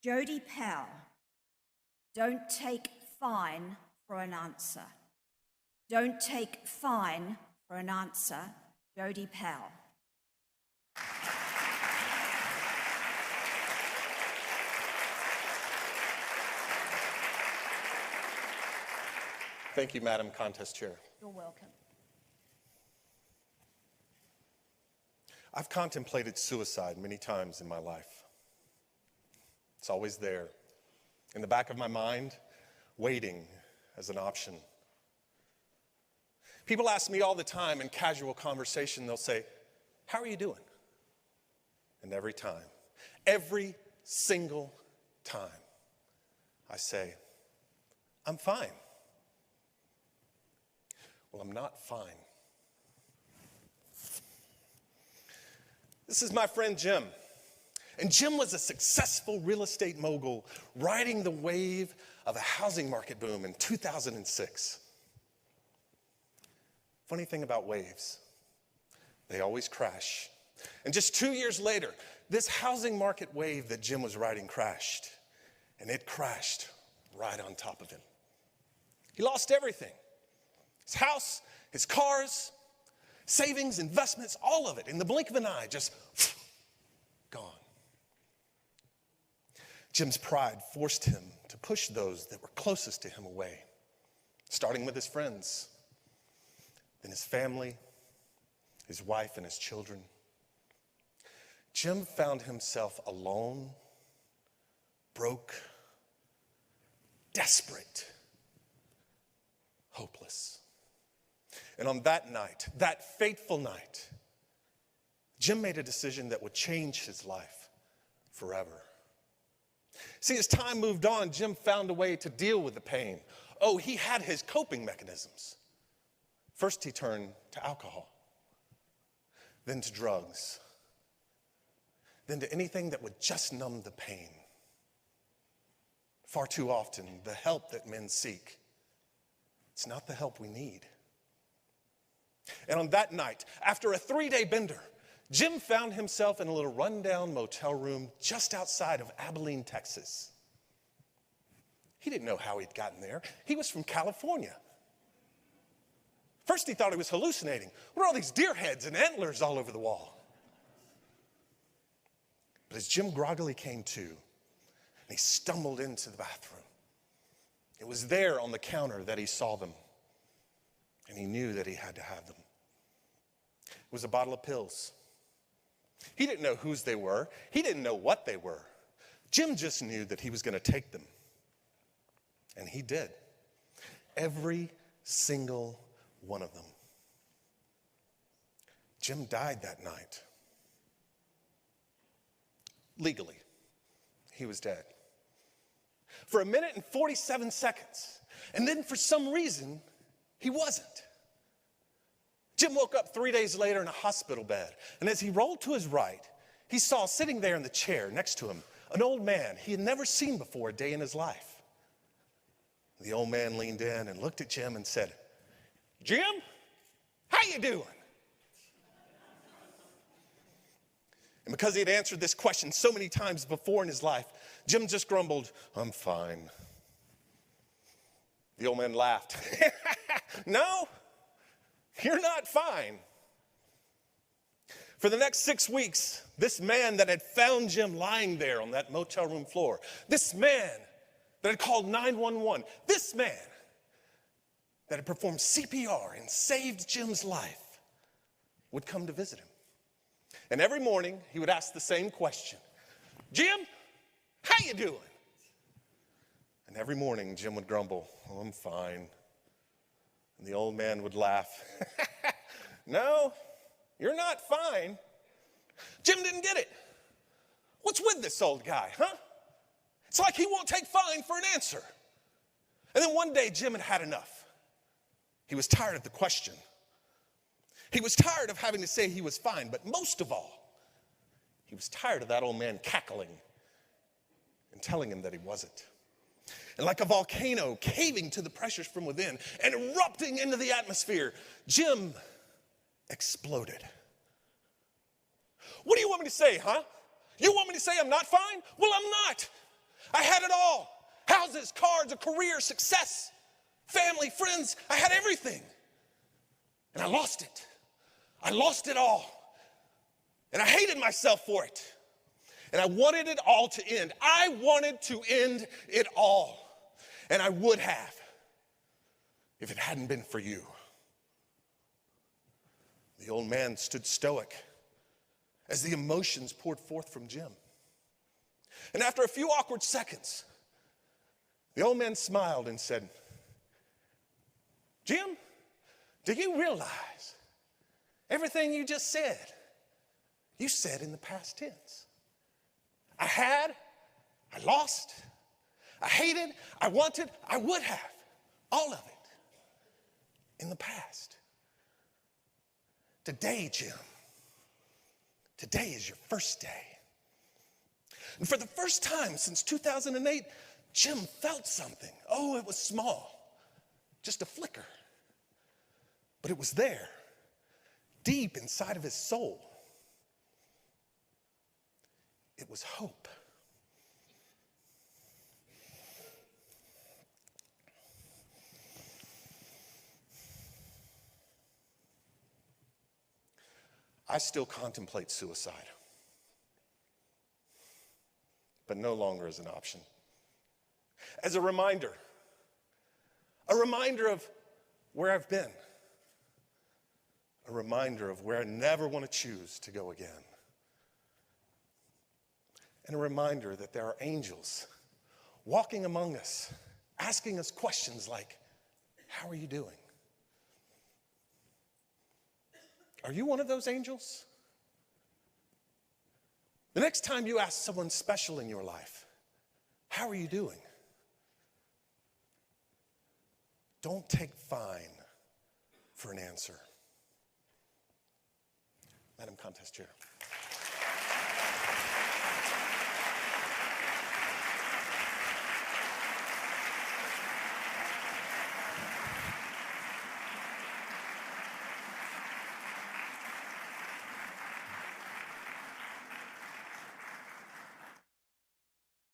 Jody Powell. Don't take fine for an answer. Don't take fine for an answer. Jody Powell. Thank you, Madam Contest Chair. You're welcome. I've contemplated suicide many times in my life. It's always there, in the back of my mind, waiting as an option. People ask me all the time in casual conversation, they'll say, "How are you doing?" And every single time, I say, "I'm fine." Well, I'm not fine. This is my friend Jim. And Jim was a successful real estate mogul riding the wave of a housing market boom in 2006. Funny thing about waves, they always crash. And just 2 years later, this housing market wave that Jim was riding crashed. And it crashed right on top of him. He lost everything. His house, his cars, savings, investments, all of it, in the blink of an eye, just gone. Jim's pride forced him to push those that were closest to him away, starting with his friends, then his family, his wife, and his children. Jim found himself alone, broke, desperate, hopeless. And on that night, that fateful night, Jim made a decision that would change his life forever. See, as time moved on, Jim found a way to deal with the pain. Oh, he had his coping mechanisms. First, he turned to alcohol, then to drugs, then to anything that would just numb the pain. Far too often, the help that men seek, it's not the help we need. And on that night, after a 3-day bender, Jim found himself in a little rundown motel room just outside of Abilene, Texas. He didn't know how he'd gotten there. He was from California. First, he thought he was hallucinating. What are all these deer heads and antlers all over the wall? But as Jim groggily came to, and he stumbled into the bathroom, it was there on the counter that he saw them. And he knew that he had to have them. It was a bottle of pills. He didn't know whose they were. He didn't know what they were. Jim just knew that he was going to take them. And he did. Every single one of them. Jim died that night. Legally, he was dead. For 1 minute and 47 seconds. And then for some reason, he wasn't. Jim woke up 3 days later in a hospital bed. And as he rolled to his right, he saw sitting there in the chair next to him an old man he had never seen before a day in his life. The old man leaned in and looked at Jim and said, "Jim, how you doing?" And because he had answered this question so many times before in his life, Jim just grumbled, "I'm fine." The old man laughed. "No, you're not fine." For the next 6 weeks, this man that had found Jim lying there on that motel room floor, this man that had called 911, this man that had performed CPR and saved Jim's life, would come to visit him. And every morning, he would ask the same question, "Jim, how you doing?" And every morning, Jim would grumble, "Oh, I'm fine." And the old man would laugh. "No, you're not fine." Jim didn't get it. What's with this old guy, huh? It's like he won't take fine for an answer. And then one day, Jim had had enough. He was tired of the question. He was tired of having to say he was fine, but most of all, he was tired of that old man cackling and telling him that he wasn't. And like a volcano caving to the pressures from within and erupting into the atmosphere, Jim exploded. "What do you want me to say, huh? You want me to say I'm not fine? Well, I'm not. I had it all. Houses, cars, a career, success, family, friends. I had everything. And I lost it. I lost it all. And I hated myself for it. And I wanted it all to end. I wanted to end it all. And I would have if it hadn't been for you. The old man stood stoic as the emotions poured forth from Jim. And after a few awkward seconds, the old man smiled and said, Jim, do you realize everything you just said, you said in the past tense? I had, I lost, I hated, I wanted, I would have. All of it in the past. Today, Jim, today is your first day. And for the first time since 2008, Jim felt something. Oh, it was small, just a flicker. But it was there, deep inside of his soul. It was hope. I still contemplate suicide, but no longer as an option. As a reminder of where I've been, a reminder of where I never want to choose to go again, and a reminder that there are angels walking among us, asking us questions like, how are you doing? Are you one of those angels? The next time you ask someone special in your life, how are you doing? Don't take fine for an answer. Madam Contest Chair.